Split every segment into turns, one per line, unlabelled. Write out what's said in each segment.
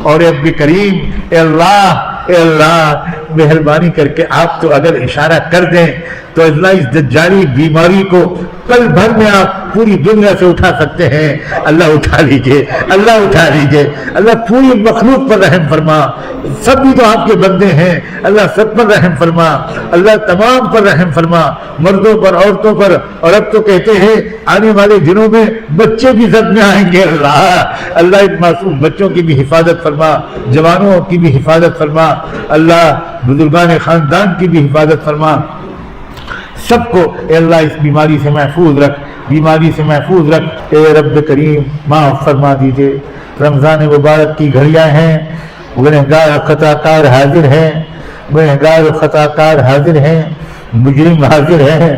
اور رب کریم اے اللہ مہربانی کر کے آپ تو اگر اشارہ کر دیں تو اللہ اس دجالی بیماری کو پل بھر میں آپ پوری دنیا سے اٹھا سکتے ہیں. اللہ اٹھا لیجئے, اللہ اٹھا لیجئے. اللہ پوری مخلوق پر رحم فرما, سب بھی تو آپ کے بندے ہیں, اللہ سب پر رحم فرما, اللہ تمام پر رحم فرما, مردوں پر, عورتوں پر. اور اب تو کہتے ہیں آنے والے دنوں میں بچے بھی سب میں آئیں گے. اللہ ان معصوم بچوں کی بھی حفاظت فرما, جوانوں کی بھی حفاظت فرما, اللہ بزرگان خاندان کی بھی حفاظت فرما. سب کو اے اللہ اس بیماری سے محفوظ رکھ, بیماری سے محفوظ رکھ. اے رب کریم معاف فرما دیجئے. رمضان مبارک کی گھڑیاں ہیں, گنہگار خطا کار حاضر ہیں, گنہگار خطا کار حاضر ہیں, مجرم حاضر ہیں,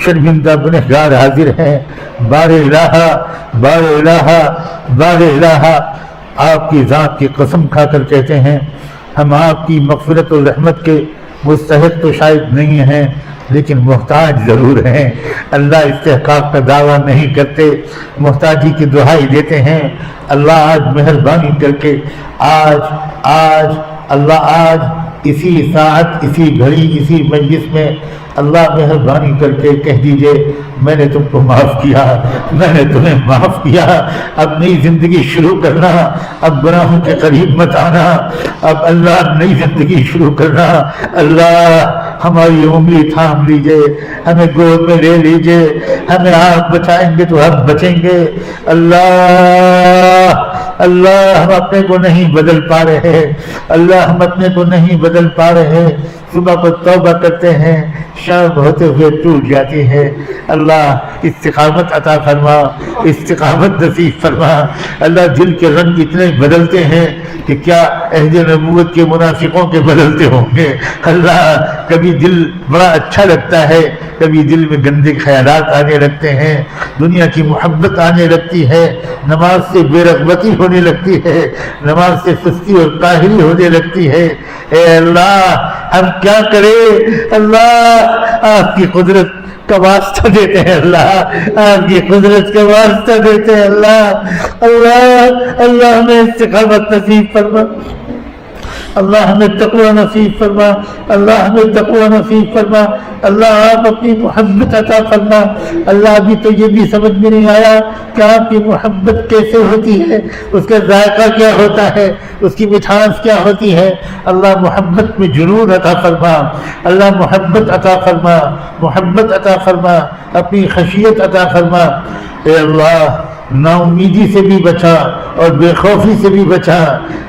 شرمندہ گنہگار حاضر ہیں. بار الہ, بار الہ, بار الہ, آپ کی ذات کی قسم کھا کر کہتے ہیں ہم آپ کی مغفرت و رحمت کے مستحق تو شاید نہیں ہیں لیکن محتاج ضرور ہیں. اللہ استحقاق کا دعویٰ نہیں کرتے, محتاجی کی دعائی دیتے ہیں. اللہ آج مہربانی کر کے آج اسی ساعت, اسی گھڑی, اسی مجلس میں اللہ مہربانی کر کے کہہ دیجئے میں نے تم کو معاف کیا, میں نے تمہیں معاف کیا. اب نئی زندگی شروع کرنا, اب گناہوں کے قریب مت آنا, اب اللہ نئی زندگی شروع کرنا. اللہ ہماری انگلی تھام لیجئے, ہمیں گود میں لے لیجئے, ہمیں آپ بچائیں گے تو ہم بچیں گے. اللہ ہم اپنے کو نہیں بدل پا رہے, اللہ ہم اپنے کو نہیں بدل پا رہے. صبح کو توبہ کرتے ہیں, شام ہوتے ہوئے ٹوٹ جاتی ہے. اللہ استقامت عطا فرما, استقامت نصیب فرما. اللہ دل کے رنگ اتنے بدلتے ہیں کہ کیا عہد نبوت کے منافقوں کے بدلتے ہوں گے. اللہ کبھی دل بڑا اچھا لگتا ہے, کبھی دل میں گندے خیالات آنے لگتے ہیں, دنیا کی محبت آنے لگتی ہے, نماز سے بے رغبتی ہونے لگتی ہے, نماز سے سستی اور کاہلی ہونے لگتی ہے. اے اللہ ہم کیا کریں؟ اللہ آپ کی قدرت کا واسطہ دیتے ہیں, اللہ آپ کی قدرت کا واسطہ دیتے ہیں. اللہ ہمیں استقامت نصیب فرما, اللہ ہمیں تقوی نصیب فرما, اللہ ہمیں تقوی نصیب فرما. اللہ آپ اپنی محبت عطا فرما. اللہ ابھی تو یہ بھی سمجھ میں نہیں آیا کہ آپ کی محبت کیسے ہوتی ہے, اس کا ذائقہ کیا ہوتا ہے, اس کی مٹھاس کیا ہوتی ہے. اللہ محبت میں جنون عطا فرما, اللہ محبت عطا فرما, محبت عطا فرما, اپنی خشیت عطا فرما. اے اللہ نا امیدی سے بھی بچا اور بے خوفی سے بھی بچا,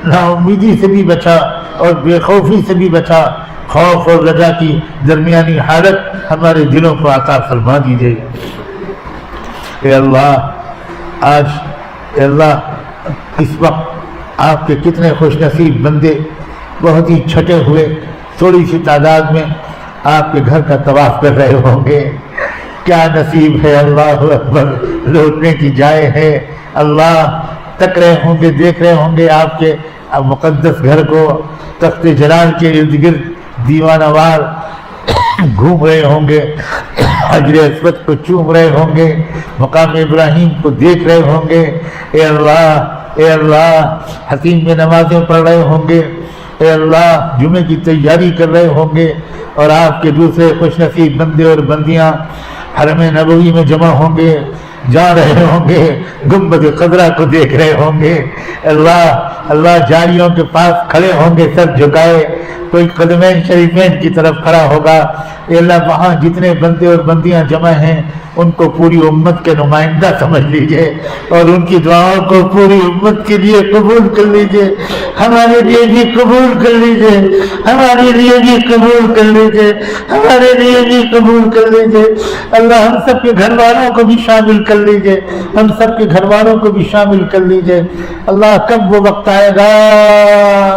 نا امیدی سے بھی بچا اور بے خوفی سے بھی بچا. خوف اور رجا کی درمیانی حالت ہمارے دلوں کو عطا فرما دیجیے. اے اللہ آج, اے اللہ اس وقت آپ کے کتنے خوش نصیب بندے بہت ہی چھٹے ہوئے تھوڑی سی تعداد میں آپ کے گھر کا طواف کر رہے ہوں گے. کیا نصیب ہے, اللہ اکبر, لوٹنے کی جائے ہے. اللہ تک رہے ہوں گے, دیکھ رہے ہوں گے آپ کے مقدس گھر کو, تخت جلال کے ارد گرد دیوانہ وار گھوم رہے ہوں گے, حجر اسود کو چوم رہے ہوں گے, مقام ابراہیم کو دیکھ رہے ہوں گے. اے اللہ حتیم میں نمازیں پڑھ رہے ہوں گے. اے اللہ جمعے کی تیاری کر رہے ہوں گے, اور آپ کے دوسرے خوش نصیب بندے اور بندیاں حرم نبوی میں جمع ہوں گے, جا رہے ہوں گے, گنبد خضرا کو دیکھ رہے ہوں گے. اللہ جاریوں کے پاس کھڑے ہوں گے سر جھکائے, کوئی قدمین شریفین کی طرف کھڑا ہوگا. اے اللہ وہاں جتنے بندے اور بندیاں جمع ہیں ان کو پوری امت کے نمائندہ سمجھ لیجئے, اور ان کی دعاؤں کو پوری امت کے لیے قبول کر لیجئے. ہمارے لیے بھی قبول کر لیجئے, ہمارے لیے بھی قبول کر لیجئے, ہمارے لیے بھی قبول کر لیجئے. اللہ ہم سب کے گھر والوں کو بھی شامل کر لیجئے, ہم سب کے گھر والوں کو بھی شامل کر لیجئے. اللہ کب وہ وقت آئے گا,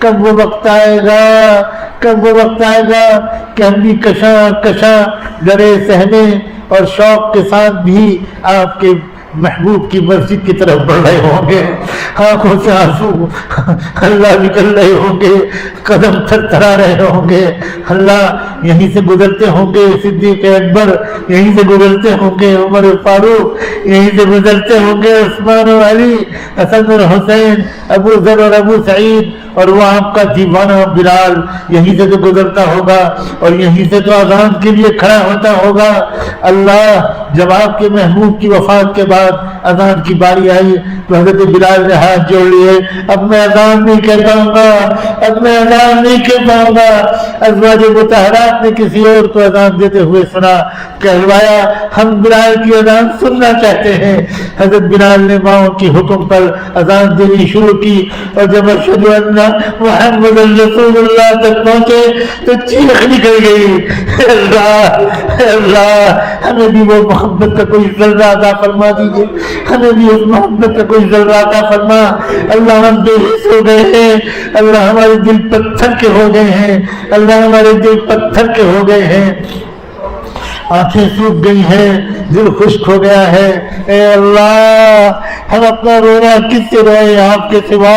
کب وہ وقت آئے گا, کب وہ وقت آئے گا کہ ہم بھی کشاں ڈرے سہمے اور شوق کے ساتھ بھی آپ کے محبوب کی مسجد کی طرف بڑھ رہے ہوں گے، آنکھوں سے آنسو اللہ نکل رہے ہوں گے، قدم تھر تھرا رہے ہوں گے، اللہ یہیں سے گزرتے ہوں گے صدیق اکبر، یہیں سے گزرتے ہوں گے عمر فاروق، یہیں سے گزرتے ہوں گے عثمان و علی، حسن اور حسین، ابو ذر اور ابو سعید، اور وہ آپ کا دیوانہ بلال یہیں سے تو گزرتا ہوگا اور یہیں سے تو اذان کے لیے کھڑا ہوتا ہوگا۔ اللہ جب آپ کے محبوب کی وفات کے بعد اذان کی باری آئی تو حضرت بلال نے ہاتھ جوڑ لیے، اب میں اذان نہیں کہہ پاؤں گا، اب میں اذان نہیں کہہ پاؤں گا۔ ازواج مطہرات نے کسی اور کو اذان دیتے ہوئے سنا، کہلوایا ہم بلال کی اذان سننا چاہتے ہیں۔ حضرت بلال نے ماؤں کی حکم پر اذان دینی شروع کی، اور جب اشہد ان محمد رسول اللہ تک پہنچے تو چیخ نکل گئی، اللہ اللہ ہمیں بھی وہ محبت کا کوئی ذرہ عطا فرما دیجیے، ہمیں بھی اس محبت کا کوئی ذرہ عطا فرما۔ اللہ ہم بے حس ہو گئے ہیں، اللہ ہمارے دل پتھر کے ہو گئے ہیں، اللہ ہمارے دل پتھر کے ہو گئے ہیں، آنکھیں سوکھ گئی ہیں، دل خشک ہو گیا ہے۔ اے اللہ ہم اپنا رونا کس سے روئے آپ کے سوا،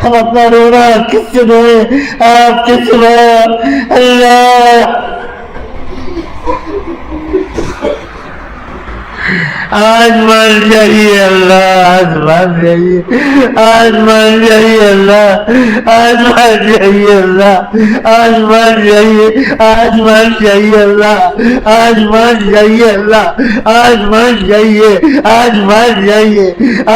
ہم اپنا رونا کس سے روئے آپ کے سوا۔ اللہ آج مان جائیے اللہ، آج مان جائیے، آج مان جائیے اللہ، آج مان جائیے اللہ، آج مان جائیے، آج مان جائیے اللہ، آج مان جائیے اللہ، آج مان جائیے، آج مان جائیے،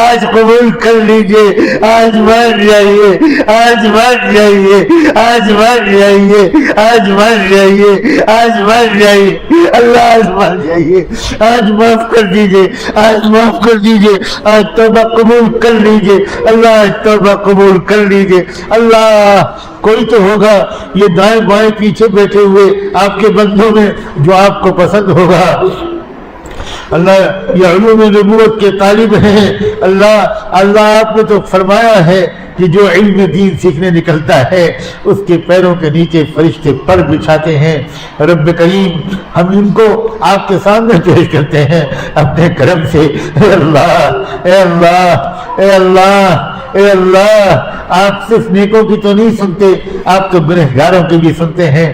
آج قبول کر لیجیے، آج مان جائیے، آج مان جائیے، آج مان جائیے، آج مان جائیے، آج مان جائیے اللہ، آج مان جائیے، آج معاف کر دیجیے، آج معاف کر دیجیے، آج توبہ قبول کر لیجیے اللہ، آج توبہ قبول کر لیجیے اللہ۔ کوئی تو ہوگا یہ دائیں بائیں پیچھے بیٹھے ہوئے آپ کے بندوں میں جو آپ کو پسند ہوگا، اللہ یہ علوم نبوت کے طالب ہیں، اللہ آپ نے تو فرمایا ہے کہ جو علم دین سیکھنے نکلتا ہے اس کے پیروں کے نیچے فرشتے پر بچھاتے ہیں۔ رب کریم ہم ان کو آپ کے سامنے پیش کرتے ہیں اپنے کرم سے۔ اے اللہ اے اللہ اے اللہ اے اللہ، آپ صرف نیکوں کی تو نہیں سنتے، آپ تو گنہگاروں کی بھی سنتے ہیں۔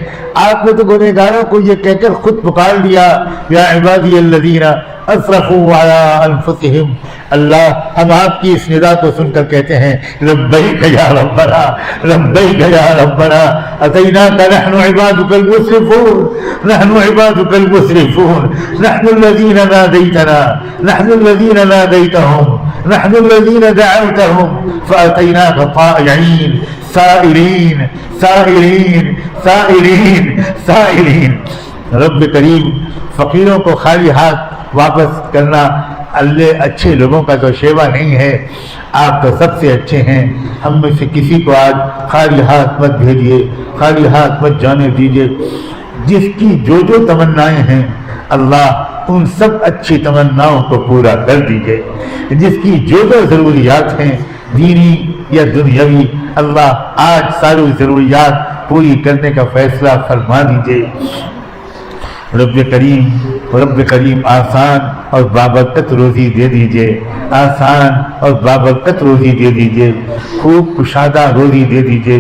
آپ نے تو گنہگاروں کو یہ کہہ کر خود پکار لیا، یا عبادی الذین اسرفوا علی انفسہم۔ اللہ ہم آپ کی اس ندا کو سن کر کہتے ہیں لبیک یا ربنا، لبیک یا ربنا، اتیناک نحن عبادک المسرفون، نحن عبادک المسرفون، نحن الذین نادیتنا، نحن الذین نادیتہم، نحن الذین دعوتہم فاتیناک طائعین سائلین سائلین سائلین سائلین۔ رب کریم فقیروں کو خالی ہاتھ واپس کرنا اللہ اچھے لوگوں کا تو شیوا نہیں ہے، آپ تو سب سے اچھے ہیں۔ ہم میں سے کسی کو آج خالی ہاتھ مت بھیجیے، خالی ہاتھ مت جانے دیجیے۔ جس کی جو جو تمنائیں ہیں اللہ ان سب اچھی تمناؤں کو پورا کر دیجیے، جس کی جو جو ضروریات ہیں دینی یا دنیاوی، اللہ آج ساری ضروریات پوری کرنے کا فیصلہ فرما دیجیے۔ رب کریم آسان اور بابرکت روزی دے دیجئے، آسان اور بابرکت روزی دے دیجئے، خوب کشادہ روزی دے دیجئے،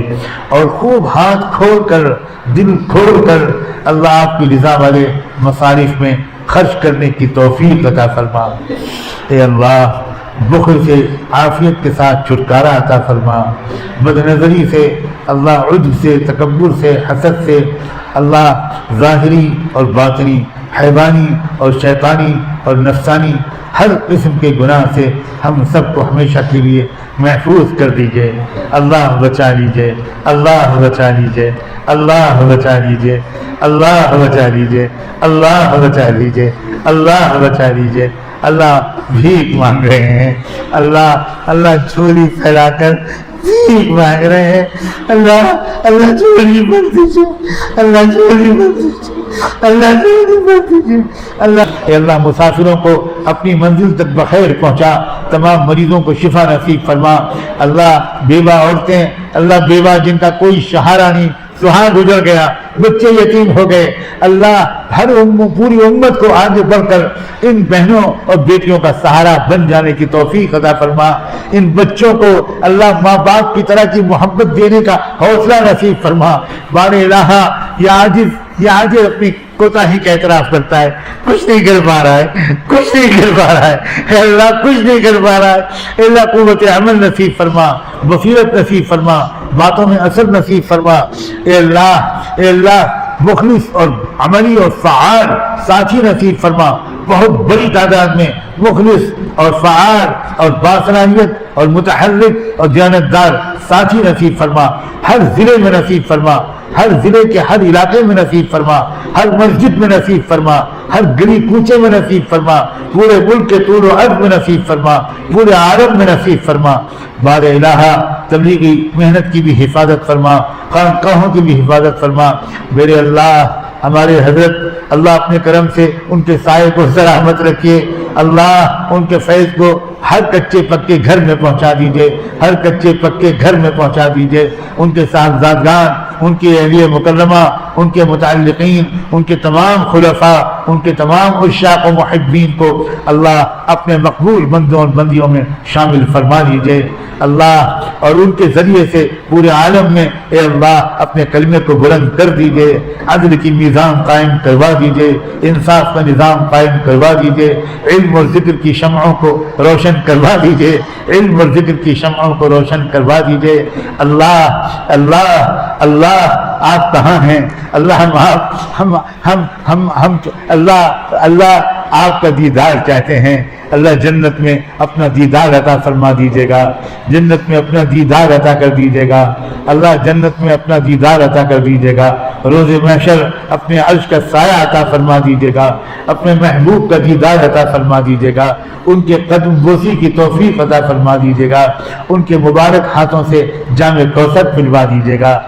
اور خوب ہاتھ کھول کر دل کھول کر اللہ آپ کی رضا والے مصارف میں خرچ کرنے کی توفیق عطا فرما۔ اے اللہ بخل سے عافیت کے ساتھ چھٹکارا عطا فرما، بد نظری سے اللہ، عجب سے، تکبر سے، حسد سے اللہ، ظاہری اور باطنی، حیوانی اور شیطانی اور نفسانی ہر قسم کے گناہ سے ہم سب کو ہمیشہ کے لیے محفوظ کر دیجئے۔ اللہ بچا لیجئے، اللہ بچا لیجئے، اللہ بچا لیجئے، اللہ بچا لیجئے، اللہ بچا لیجئے، اللہ بچا لیجئے۔ اللہ بھیک مانگ رہے ہیں، اللہ جھولی پھیلا کر بھیک مانگ رہے ہیں، اللہ جھولی بھر دیجیے، اللہ جھولی بھر دیجیے، اللہ جھولی بھر دیجیے۔ اللہ مسافروں کو اپنی منزل تک بخیر پہنچا، تمام مریضوں کو شفا نصیب فرما۔ اللہ بیوہ عورتیں، اللہ بیوہ جن کا کوئی سہارا نہیں،
سہاگ گزر گیا، بچے یتیم ہو گئے، اللہ ہر پوری امت کو آگے بڑھ کر ان بہنوں اور بیٹیوں کا سہارا بن جانے کی توفیق عطا فرما، ان بچوں کو اللہ ماں باپ کی طرح کی محبت دینے کا حوصلہ نصیب فرما۔ بار الہ یہ عاجز اپنی کوتاہی کا اعتراف کرتا ہے، کچھ نہیں کر پا رہا ہے، کچھ نہیں کر پا رہا ہے، اے اللہ کچھ نہیں کر پا رہا ہے، اے اللہ قوت عمل نصیب فرما، بصیرت نصیب فرما، باتوں میں اثر نصیب فرما، اے اللہ مخلص اور عملی اور فعال ساتھی نصیب فرما، بہت بڑی تعداد میں مخلص اور فعال اور باصلاحیت اور متحرک اور دیانتدار ساتھی نصیب فرما، ہر ضلع میں نصیب فرما، ہر ضلع کے ہر علاقے میں نصیب فرما، ہر مسجد میں نصیب فرما، ہر گلی کوچے میں نصیب فرما، پورے ملک کے طول و عرض میں نصیب فرما، پورے عالم میں نصیب فرما۔ بار الہ تبلیغی محنت کی بھی حفاظت فرما، خانقاہوں کی بھی حفاظت فرما۔ میرے اللہ ہمارے حضرت اللہ اپنے کرم سے ان کے سائے کو سلامت رکھیے، اللہ ان کے فیض کو ہر کچے پکے گھر میں پہنچا دیجئے، ہر کچے پکے گھر میں پہنچا دیجئے، ان کے صاحبزادگان، ان کی اہلیہ مکرمہ، ان کے متعلقین، ان کے تمام خلفاء، ان کے تمام عشاق و محبین کو اللہ اپنے مقبول بندوں اور بندیوں میں شامل فرما دیجئے اللہ، اور ان کے ذریعے سے پورے عالم میں اے اللہ اپنے کلمے کو بلند کر دیجئے، عدل کی میزان قائم کروا دیجئے، انصاف کا نظام قائم کروا دیجئے، علم اور ذکر کی شمعوں کو روشن کروا دیجئے، علم اور ذکر کی شمعوں کو روشن کروا دیجئے۔ اللہ آپ کہاں ہیں؟ اللہ اللہ آپ کا دیدار چاہتے ہیں، اللہ جنت میں اپنا دیدار عطا فرما دیجیے گا، جنت میں اپنا دیدار عطا کر دیجیے گا، اللہ جنت میں اپنا دیدار عطا کر دیجیے گا، روز محشر اپنے عرش کا سایہ عطا فرما دیجیے گا، اپنے محبوب کا دیدار عطا فرما دیجیے گا، ان کے قدم بوسی کی توفیق عطا فرما دیجیے گا، ان کے مبارک ہاتھوں سے جام کوثر پلوا دیجیے گا۔